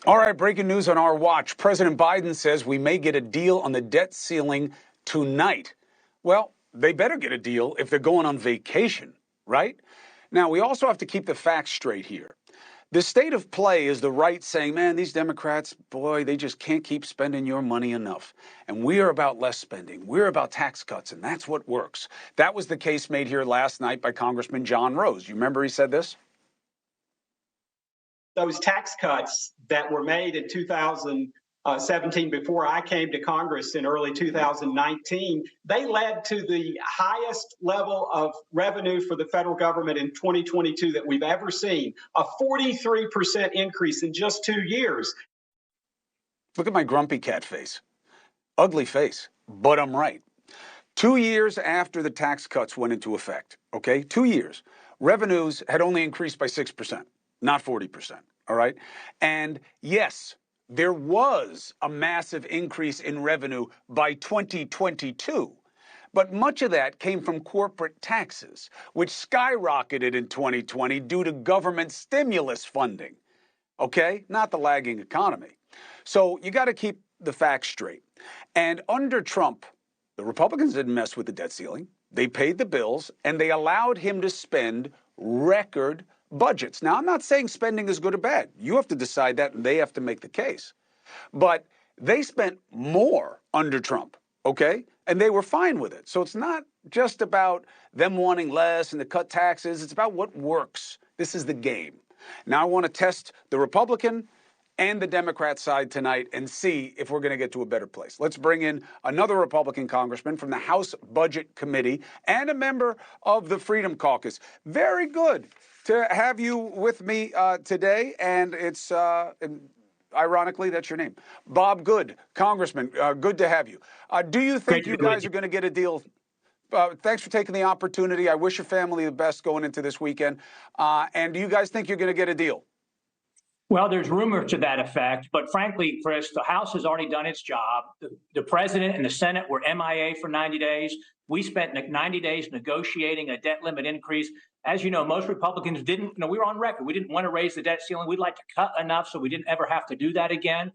All right, breaking news on our watch. President Biden says we may get a deal on the debt ceiling tonight. Well, they better get a deal if they're going on vacation, right? Now, we also have to keep the facts straight here. The state of play is the right saying, man, these Democrats, boy, they just can't keep spending your money enough. And we are about less spending. We're about tax cuts, and that's what works. That was the case made here last night by Congressman John Rose. You remember he said this? Those tax cuts that were made in 2017 before I came to Congress in early 2019, they led to the highest level of revenue for the federal government in 2022 that we've ever seen, a 43% increase in just 2 years. Look at my grumpy cat face. Ugly face, but I'm right. 2 years after the tax cuts went into effect, okay, 2 years, revenues had only increased by 6%. Not 40%, all right? And yes, there was a massive increase in revenue by 2022, but much of that came from corporate taxes, which skyrocketed in 2020 due to government stimulus funding, okay? Not the lagging economy. So you got to keep the facts straight. And under Trump, the Republicans didn't mess with the debt ceiling. They paid the bills, and they allowed him to spend record budgets. Now, I'm not saying spending is good or bad. You have to decide that, and they have to make the case. But they spent more under Trump, okay? And they were fine with it. So it's not just about them wanting less and to cut taxes. It's about what works. This is the game. Now, I want to test the Republican and the Democrat side tonight and see if we're going to get to a better place. Let's bring in another Republican congressman from the House Budget Committee and a member of the Freedom Caucus. Very good to have you with me today, and it's ironically, that's your name. Bob Good, Congressman, good to have you. Do you think you guys are going to get a deal? Thanks for taking the opportunity. I wish your family the best going into this weekend. And do you guys think you're going to get a deal? Well, there's rumors to that effect, but frankly, Chris, the House has already done its job. The president and the Senate were MIA for 90 days. We spent 90 days negotiating a debt limit increase. As you know, most Republicans didn't, we were on record. We didn't want to raise the debt ceiling. We'd like to cut enough so we didn't ever have to do that again.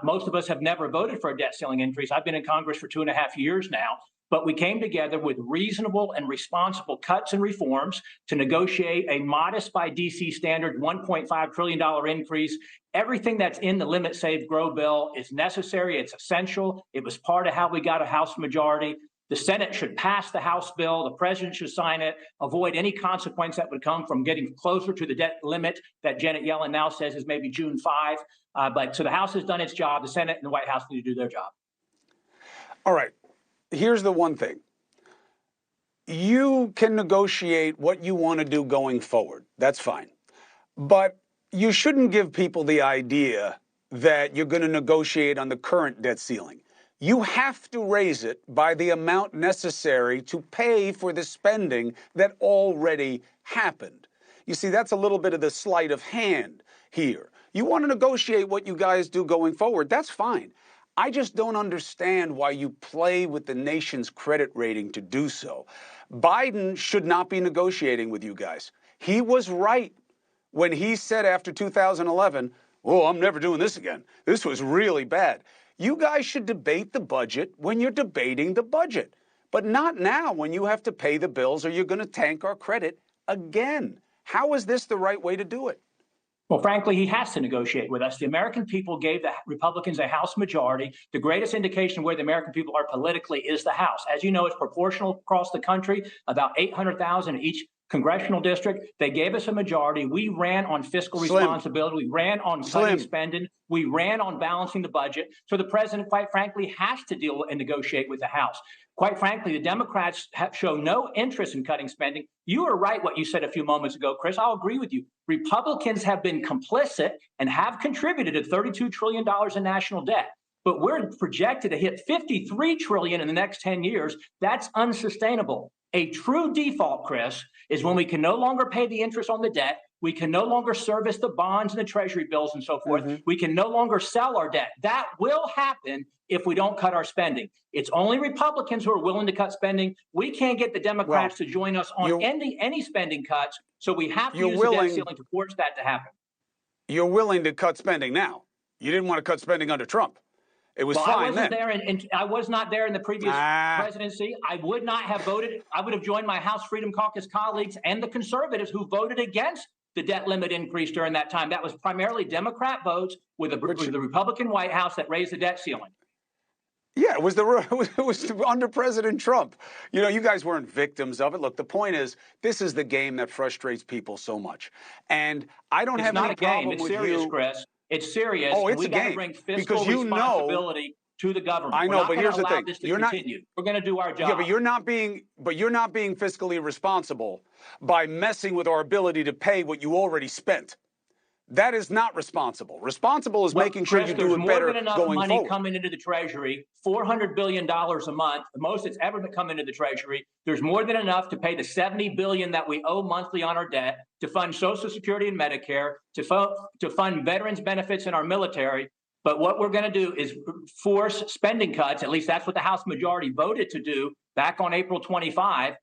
Most of us have never voted for a debt ceiling increase. I've been in Congress for 2.5 years now. But we came together with reasonable and responsible cuts and reforms to negotiate a modest by DC standard $1.5 trillion increase. Everything that's in the Limit, Save, Grow bill is necessary. It's essential. It was part of how we got a House majority. The Senate should pass the House bill. The president should sign it, avoid any consequence that would come from getting closer to the debt limit that Janet Yellen now says is maybe June 5. So the House has done its job. The Senate and the White House need to do their job. All right. Here's the one thing. You can negotiate what you want to do going forward. That's fine. But you shouldn't give people the idea that you're going to negotiate on the current debt ceiling. You have to raise it by the amount necessary to pay for the spending that already happened. You see, that's a little bit of the sleight of hand here. You want to negotiate what you guys do going forward. That's fine. I just don't understand why you play with the nation's credit rating to do so. Biden should not be negotiating with you guys. He was right when he said after 2011, oh, I'm never doing this again. This was really bad. You guys should debate the budget when you're debating the budget, but not now when you have to pay the bills or you're going to tank our credit again. How is this the right way to do it? Well, frankly, he has to negotiate with us. The American people gave the Republicans a House majority. The greatest indication of where the American people are politically is the House. As you know, it's proportional across the country, about 800,000 in each congressional district. They gave us a majority. We ran on fiscal responsibility. We ran on cutting spending. We ran on balancing the budget. So the president, quite frankly, has to deal and negotiate with the House. Quite frankly, the Democrats show no interest in cutting spending. You are right what you said a few moments ago, Chris. I'll agree with you. Republicans have been complicit and have contributed to $32 trillion in national debt. But we're projected to hit $53 trillion in the next 10 years. That's unsustainable. A true default, Chris, is when we can no longer pay the interest on the debt. We can no longer service the bonds and the treasury bills and so forth. We can no longer sell our debt. That will happen if we don't cut our spending. It's only Republicans who are willing to cut spending. We can't get the Democrats to join us on any spending cuts. So we have to use the debt ceiling to force that to happen. You're willing to cut spending now. You didn't want to cut spending under Trump. It was Well, fine I wasn't then. there, and I was not there in the previous presidency. I would not have voted. I would have joined my House Freedom Caucus colleagues and the conservatives who voted against the debt limit increase during that time. That was primarily Democrat votes with the Republican White House that raised the debt ceiling. Yeah, it was under President Trump. You know, you guys weren't victims of it. Look, the point is, this is the game that frustrates people so much, and I don't have any problem with you. It's not a game. It's serious, Chris. It's serious. Oh, it's we a got to game bring fiscal because you responsibility to the government. I know, but here's the thing: you're not. We're going to do our job. Yeah, but you're not being fiscally responsible by messing with our ability to pay what you already spent. That is not responsible. Responsible is making sure you do it better going forward. There's more than enough money coming into the Treasury, $400 billion a month, the most it's ever come into the Treasury. There's more than enough to pay the $70 billion that we owe monthly on our debt, to fund Social Security and Medicare, to fund veterans benefits in our military. But what we're going to do is force spending cuts. At least that's what the House majority voted to do back on April 25,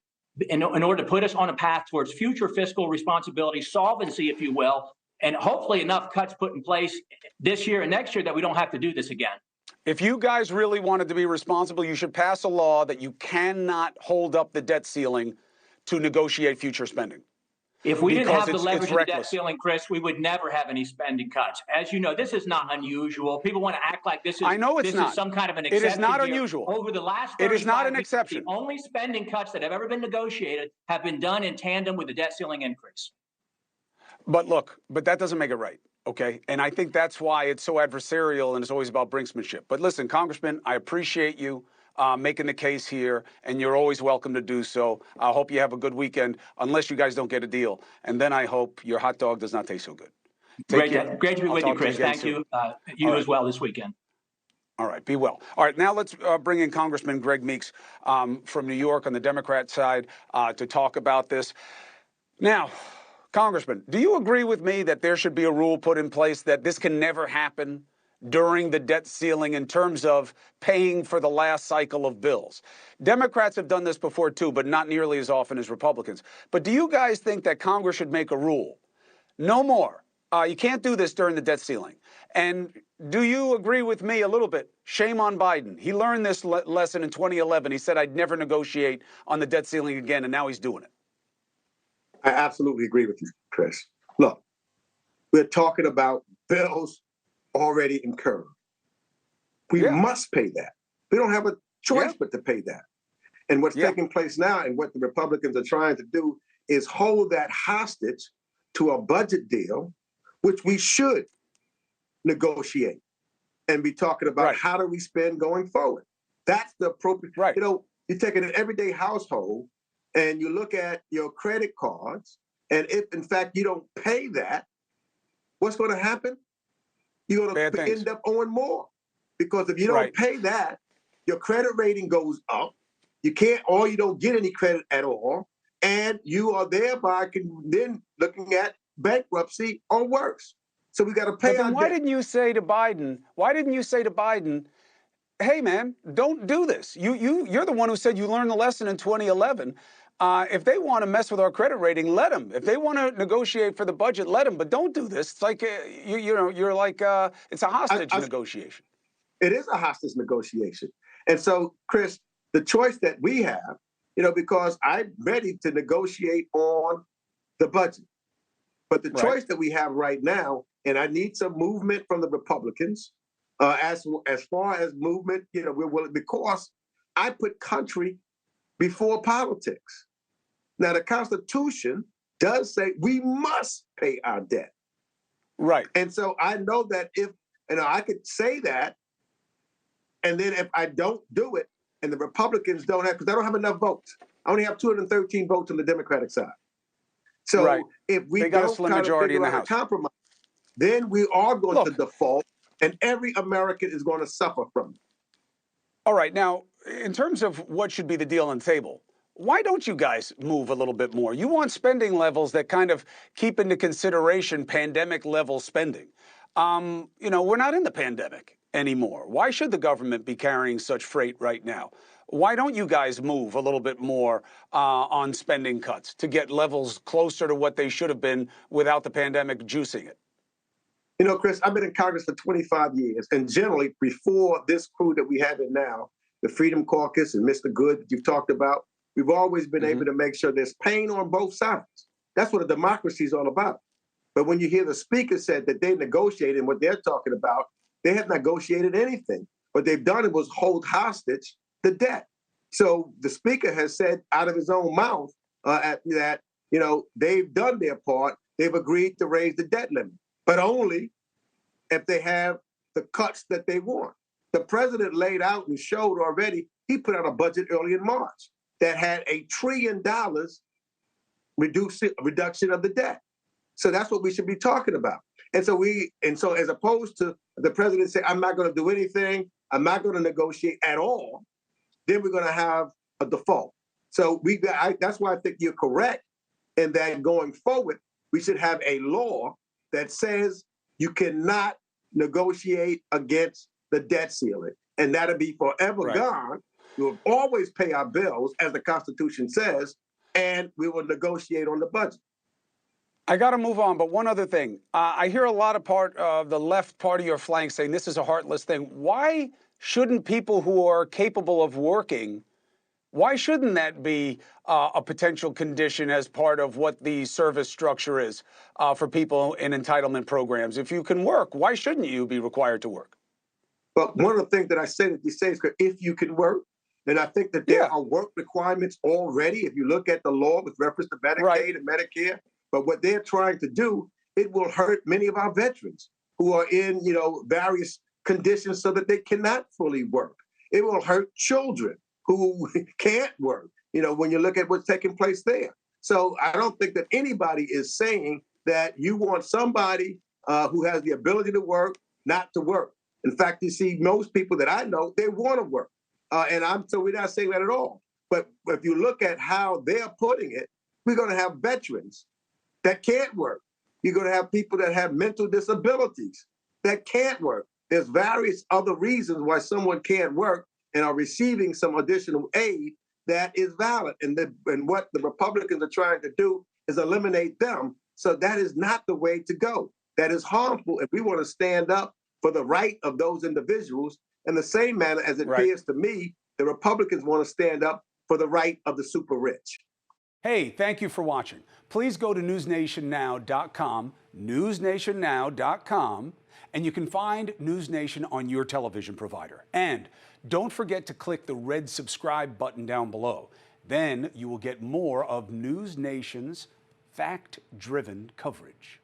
in order to put us on a path towards future fiscal responsibility, solvency, if you will, and hopefully enough cuts put in place this year and next year that we don't have to do this again. If you guys really wanted to be responsible, you should pass a law that you cannot hold up the debt ceiling to negotiate future spending. If we didn't have the leverage of the debt ceiling, Chris, we would never have any spending cuts. As you know, this is not unusual. People want to act like this is, I know it's this not. Is some kind of an exception. It is not here. unusual. Over the last 35 it is not an years, exception. The only spending cuts that have ever been negotiated have been done in tandem with the debt ceiling increase. But look, that doesn't make it right, okay? And I think that's why it's so adversarial and it's always about brinksmanship. But listen, Congressman, I appreciate you making the case here, and you're always welcome to do so. I hope you have a good weekend, unless you guys don't get a deal. And then I hope your hot dog does not taste so good. Great to be with you, Chris. Thank you. You as well this weekend. All right, be well. All right, now let's bring in Congressman Greg Meeks from New York on the Democrat side to talk about this. Now, Congressman, do you agree with me that there should be a rule put in place that this can never happen during the debt ceiling in terms of paying for the last cycle of bills? Democrats have done this before, too, but not nearly as often as Republicans. But do you guys think that Congress should make a rule? No more. You can't do this during the debt ceiling. And do you agree with me a little bit? Shame on Biden. He learned this lesson in 2011. He said, I'd never negotiate on the debt ceiling again, and now he's doing it. I absolutely agree with you, Chris. Look, we're talking about bills already incurred. We must pay that. We don't have a choice but to pay that. And what's taking place now and what the Republicans are trying to do is hold that hostage to a budget deal, which we should negotiate and be talking about how do we spend going forward. That's the appropriate, you know, you take an everyday household and you look at your credit cards, and if in fact you don't pay that, what's going to happen? You're going to end up owing more, because if you don't pay that, your credit rating goes up. You can't, or you don't get any credit at all, and you are thereby then looking at bankruptcy or worse. So we got to pay. But then why didn't you say to Biden? Why didn't you say to Biden, "Hey, man, don't do this. You're the one who said you learned the lesson in 2011. If they want to mess with our credit rating, let them. If they want to negotiate for the budget, let them. But don't do this. It's like you're like it's a hostage negotiation." It is a hostage negotiation. And so, Chris, the choice that we have, you know, because I'm ready to negotiate on the budget, but the choice that we have right now, and I need some movement from the Republicans, as far as movement, you know, we're willing, because I put country before politics. Now, the Constitution does say we must pay our debt. Right. And so I know that if, you know, I could say that, and then if I don't do it, and the Republicans don't have, because I don't have enough votes. I only have 213 votes on the Democratic side. So if we don't kind of figure out a compromise, then we are going to default, and every American is going to suffer from it. All right. Now, in terms of what should be the deal on the table, why don't you guys move a little bit more? You want spending levels that kind of keep into consideration pandemic level spending. You know, we're not in the pandemic anymore. Why should the government be carrying such freight right now? Why don't you guys move a little bit more on spending cuts to get levels closer to what they should have been without the pandemic juicing it? You know, Chris, I've been in Congress for 25 years, and generally before this crew that we have in now, the Freedom Caucus and Mr. Good that you've talked about, we've always been able to make sure there's pain on both sides. That's what a democracy is all about. But when you hear the speaker said that they negotiated and what they're talking about, they have negotiated anything. What they've done was hold hostage the debt. So the speaker has said out of his own mouth that, you know, they've done their part. They've agreed to raise the debt limit, but only if they have the cuts that they want. The president laid out and showed already, he put out a budget early in March that had $1 trillion reduction of the debt. So that's what we should be talking about. And so as opposed to the president saying, I'm not going to do anything, I'm not going to negotiate at all, then we're going to have a default. So that's why I think you're correct in that going forward, we should have a law that says you cannot negotiate against the debt ceiling. And that'll be forever gone. We will always pay our bills, as the Constitution says, and we will negotiate on the budget. I got to move on, but one other thing. I hear a lot of part of the left part of your flank saying this is a heartless thing. Why shouldn't people who are capable of working, why shouldn't that be a potential condition as part of what the service structure is for people in entitlement programs? If you can work, why shouldn't you be required to work? But one of the things that I say that you say is if you can work, and I think that there are work requirements already. If you look at the law with reference to Medicaid and Medicare, but what they're trying to do, it will hurt many of our veterans who are in, you know, various conditions so that they cannot fully work. It will hurt children who can't work, you know, when you look at what's taking place there. So I don't think that anybody is saying that you want somebody who has the ability to work not to work. In fact, you see most people that I know, they want to work. So we're not saying that at all. But if you look at how they're putting it, we're going to have veterans that can't work. You're going to have people that have mental disabilities that can't work. There's various other reasons why someone can't work and are receiving some additional aid that is valid. And what the Republicans are trying to do is eliminate them. So that is not the way to go. That is harmful if we want to stand up for the right of those individuals. In the same manner as it appears to me, the Republicans want to stand up for the right of the super rich. Hey, thank you for watching. Please go to newsnationnow.com, newsnationnow.com, and you can find NewsNation on your television provider. And don't forget to click the red subscribe button down below. Then you will get more of NewsNation's fact-driven coverage.